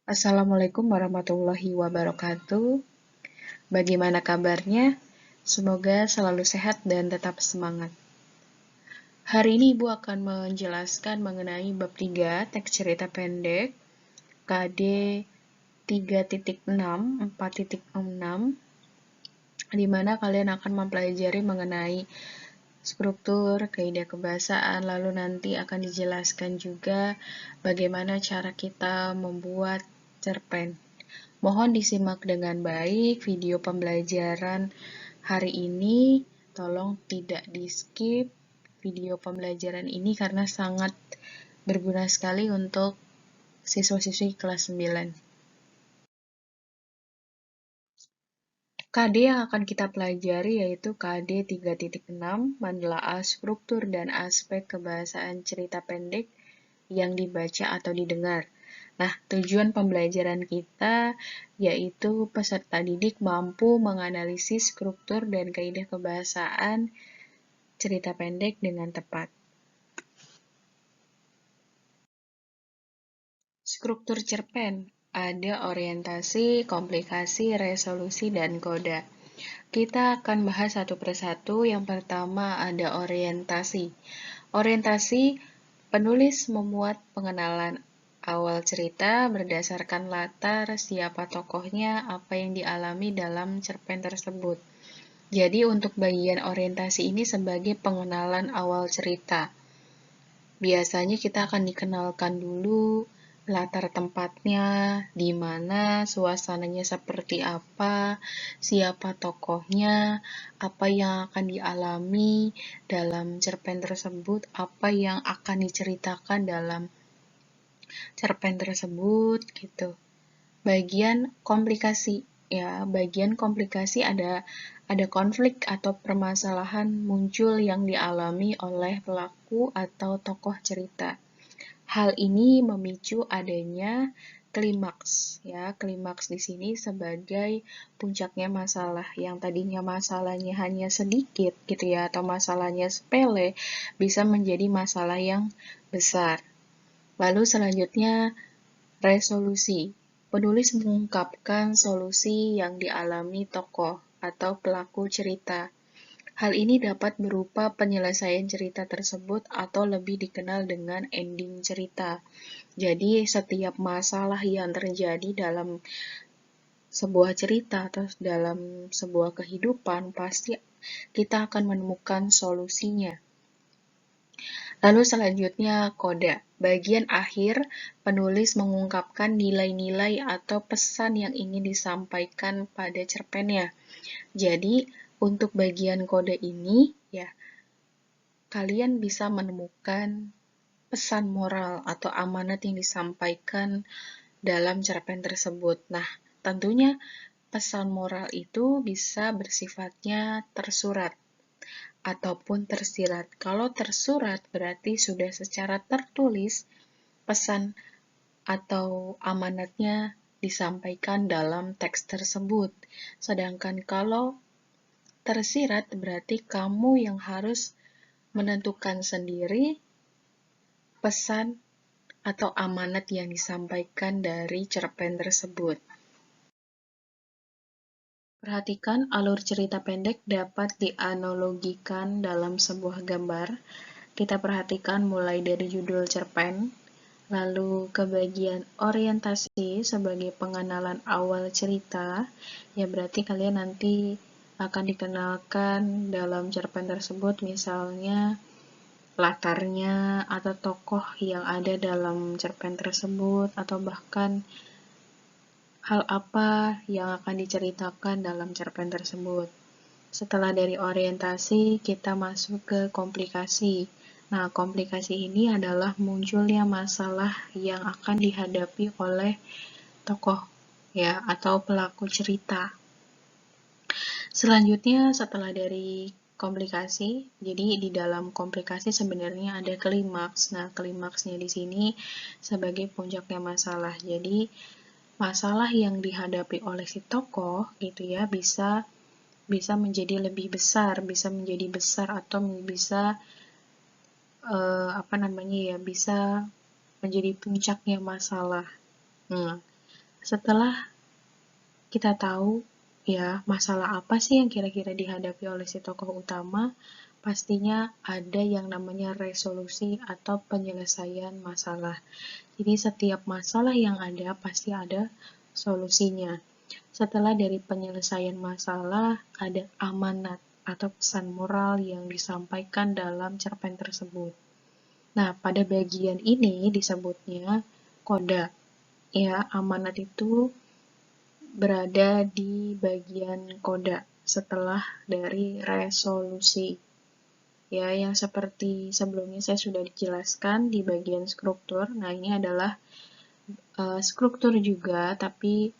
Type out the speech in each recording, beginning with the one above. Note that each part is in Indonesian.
Assalamualaikum warahmatullahi wabarakatuh. Bagaimana kabarnya? Semoga selalu sehat dan tetap semangat. Hari ini Ibu akan menjelaskan mengenai bab 3 teks cerita pendek KD 3.6, 4.6, di mana kalian akan mempelajari mengenai struktur, kaidah kebahasaan, lalu nanti akan dijelaskan juga bagaimana cara kita membuat cerpen. Mohon disimak dengan baik video pembelajaran hari ini. Tolong tidak di-skip video pembelajaran ini karena sangat berguna sekali untuk siswa-siswi kelas 9. KD yang akan kita pelajari yaitu KD 3.6, menelaah struktur dan aspek kebahasaan cerita pendek yang dibaca atau didengar. Nah, tujuan pembelajaran kita yaitu peserta didik mampu menganalisis struktur dan kaidah kebahasaan cerita pendek dengan tepat. Struktur cerpen ada orientasi, komplikasi, resolusi, dan koda. Kita akan bahas satu persatu. Yang pertama ada orientasi. Orientasi, penulis memuat pengenalan awal cerita berdasarkan latar, siapa tokohnya, apa yang dialami dalam cerpen tersebut. Jadi untuk bagian orientasi ini sebagai pengenalan awal cerita. Biasanya kita akan dikenalkan dulu latar tempatnya, di mana, suasananya seperti apa, siapa tokohnya, apa yang akan dialami dalam cerpen tersebut, apa yang akan diceritakan dalam cerpen tersebut, gitu. Bagian komplikasi, ya, bagian komplikasi ada konflik atau permasalahan muncul yang dialami oleh pelaku atau tokoh cerita. Hal ini memicu adanya klimaks, ya. Klimaks di sini sebagai puncaknya masalah. Yang tadinya masalahnya hanya sedikit gitu ya, atau masalahnya sepele, bisa menjadi masalah yang besar. Lalu selanjutnya resolusi. Penulis mengungkapkan solusi yang dialami tokoh atau pelaku cerita. Hal ini dapat berupa penyelesaian cerita tersebut atau lebih dikenal dengan ending cerita. Jadi, setiap masalah yang terjadi dalam sebuah cerita atau dalam sebuah kehidupan, pasti kita akan menemukan solusinya. Lalu selanjutnya koda. Bagian akhir, penulis mengungkapkan nilai-nilai atau pesan yang ingin disampaikan pada cerpennya. Jadi, untuk bagian kode ini, ya, kalian bisa menemukan pesan moral atau amanat yang disampaikan dalam cerpen tersebut. Nah, tentunya pesan moral itu bisa bersifatnya tersurat ataupun tersirat. Kalau tersurat berarti sudah secara tertulis pesan atau amanatnya disampaikan dalam teks tersebut. Sedangkan kalau tersirat berarti kamu yang harus menentukan sendiri pesan atau amanat yang disampaikan dari cerpen tersebut. Perhatikan alur cerita pendek dapat dianalogikan dalam sebuah gambar. Kita perhatikan mulai dari judul cerpen, lalu ke bagian orientasi sebagai pengenalan awal cerita, ya berarti kalian nanti akan dikenalkan dalam cerpen tersebut misalnya latarnya atau tokoh yang ada dalam cerpen tersebut atau bahkan hal apa yang akan diceritakan dalam cerpen tersebut. Setelah dari orientasi, kita masuk ke komplikasi. Nah, komplikasi ini adalah munculnya masalah yang akan dihadapi oleh tokoh ya atau pelaku cerita. Selanjutnya setelah dari komplikasi, jadi di dalam komplikasi sebenarnya ada klimaks. Nah, klimaksnya di sini sebagai puncaknya masalah. Jadi masalah yang dihadapi oleh si tokoh gitu ya bisa menjadi lebih besar, bisa menjadi besar atau bisa bisa menjadi puncaknya masalah. Setelah kita tahu ya masalah apa sih yang kira-kira dihadapi oleh si tokoh utama, pastinya ada yang namanya resolusi atau penyelesaian masalah. Jadi setiap masalah yang ada pasti ada solusinya. Setelah dari penyelesaian masalah, ada amanat atau pesan moral yang disampaikan dalam cerpen tersebut. Nah, pada bagian ini disebutnya koda. Ya, amanat itu berada di bagian koda setelah dari resolusi. Ya, yang seperti sebelumnya saya sudah dijelaskan di bagian struktur. Nah, ini adalah struktur juga, tapi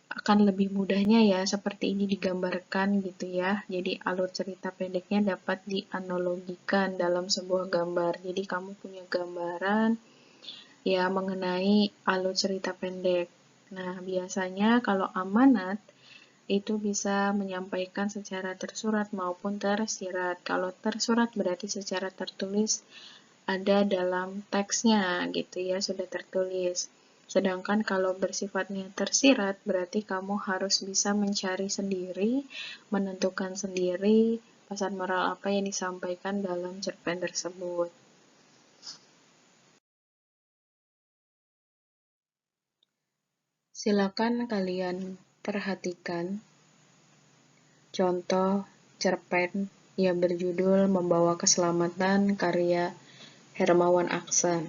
akan lebih mudahnya ya seperti ini digambarkan gitu ya. Jadi alur cerita pendeknya dapat dianalogikan dalam sebuah gambar. Jadi kamu punya gambaran ya mengenai alur cerita pendek. Nah, biasanya kalau amanat itu bisa menyampaikan secara tersurat maupun tersirat. Kalau tersurat berarti secara tertulis ada dalam teksnya gitu ya, sudah tertulis. Sedangkan kalau bersifatnya tersirat, berarti kamu harus bisa mencari sendiri, menentukan sendiri pesan moral apa yang disampaikan dalam cerpen tersebut. Silakan kalian perhatikan contoh cerpen yang berjudul Membawa Keselamatan karya Hermawan Aksan.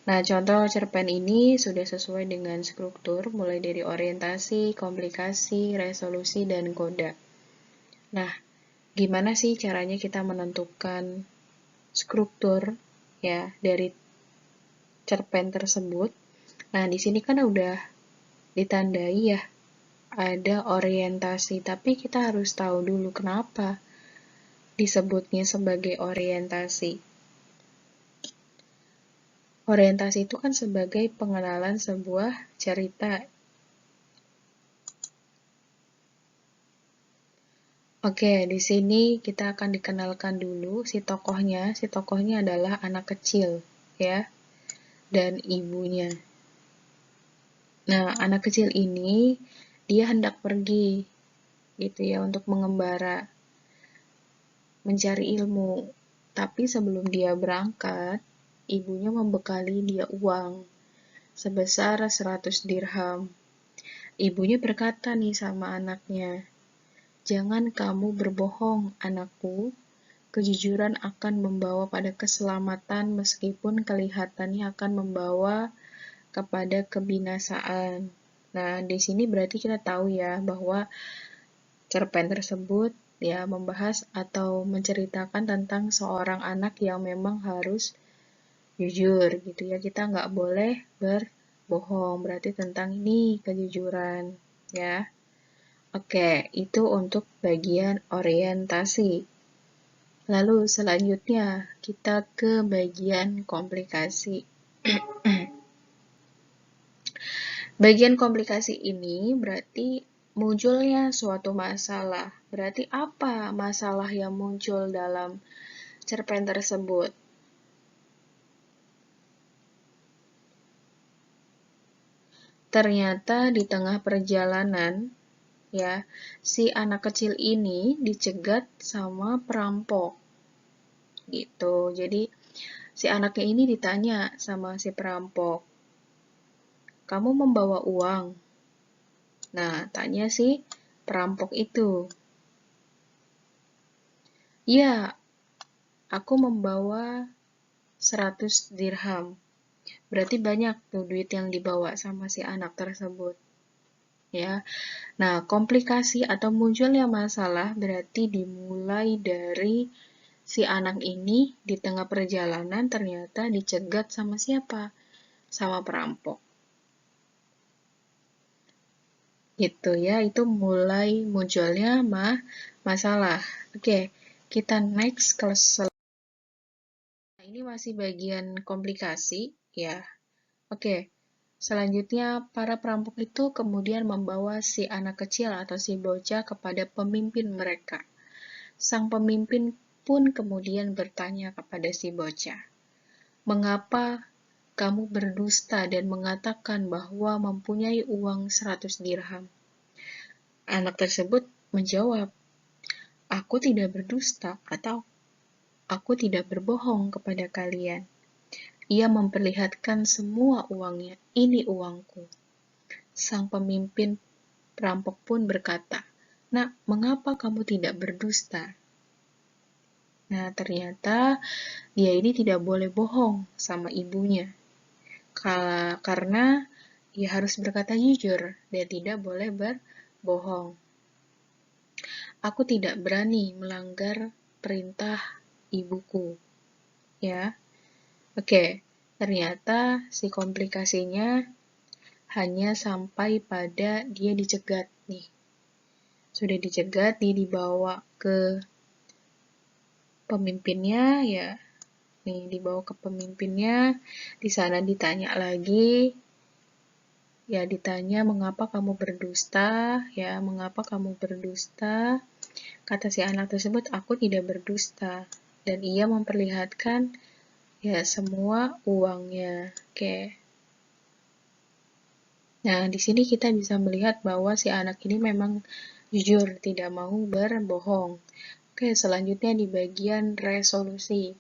Nah, contoh cerpen ini sudah sesuai dengan struktur, mulai dari orientasi, komplikasi, resolusi, dan koda. Nah, gimana sih caranya kita menentukan struktur ya dari cerpen tersebut? Nah, di sini kan udah ditandai ya, ada orientasi, tapi kita harus tahu dulu kenapa disebutnya sebagai orientasi. Orientasi itu kan sebagai pengenalan sebuah cerita. Oke, di sini kita akan dikenalkan dulu si tokohnya. Si tokohnya adalah anak kecil, ya, dan ibunya. Nah, anak kecil ini dia hendak pergi, gitu ya, untuk mengembara, mencari ilmu. Tapi sebelum dia berangkat, ibunya membekali dia uang sebesar 100 dirham. Ibunya berkata nih sama anaknya, "Jangan kamu berbohong, anakku. Kejujuran akan membawa pada keselamatan meskipun kelihatannya akan membawa kepada kebinasaan." Nah, di sini berarti kita tahu ya bahwa cerpen tersebut ya membahas atau menceritakan tentang seorang anak yang memang harus jujur gitu ya. Kita nggak boleh berbohong, berarti tentang ini kejujuran ya. Oke, itu untuk bagian orientasi. Lalu selanjutnya kita ke bagian komplikasi. Bagian komplikasi ini berarti munculnya suatu masalah. Berarti apa masalah yang muncul dalam cerpen tersebut? Ternyata di tengah perjalanan ya, si anak kecil ini dicegat sama perampok. Gitu. Jadi si anaknya ini ditanya sama si perampok, "Kamu membawa uang?" Nah, tanya si perampok itu. "Ya, aku membawa 100 dirham." Berarti banyak tuh duit yang dibawa sama si anak tersebut. Ya. Nah, komplikasi atau munculnya masalah berarti dimulai dari si anak ini di tengah perjalanan ternyata dicegat sama siapa? Sama perampok. Gitu ya, itu mulai munculnya masalah. Oke, kita next ke ini masih bagian komplikasi ya. Oke, selanjutnya para perampok itu kemudian membawa si anak kecil atau si bocah kepada pemimpin mereka. Sang pemimpin pun kemudian bertanya kepada si bocah, "Mengapa kamu berdusta dan mengatakan bahwa mempunyai uang 100 dirham. Anak tersebut menjawab, aku tidak berdusta atau aku tidak berbohong kepada kalian. Ia memperlihatkan semua uangnya. Ini uangku. Sang pemimpin perampok pun berkata, "Nak, mengapa kamu tidak berdusta?" Nah, ternyata dia ini tidak boleh bohong sama ibunya. Karena ia harus berkata jujur dan tidak boleh berbohong. Aku tidak berani melanggar perintah ibuku. Ya. Oke, ternyata si komplikasinya hanya sampai pada dia dicegat nih. Sudah dicegat, dia dibawa ke pemimpinnya, ya. Nih, dibawa ke pemimpinnya, di sana ditanya lagi, ya ditanya mengapa kamu berdusta, ya mengapa kamu berdusta. Kata si anak tersebut, aku tidak berdusta. Dan ia memperlihatkan ya semua uangnya. Oke. Nah, di sini kita bisa melihat bahwa si anak ini memang jujur, tidak mau berbohong. Oke, selanjutnya di bagian resolusi.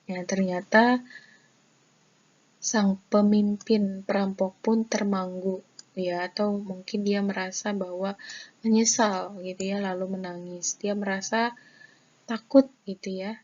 Ya, ternyata sang pemimpin perampok pun termangu, ya, atau mungkin dia merasa bahwa menyesal gitu ya, lalu menangis. Dia merasa takut gitu ya,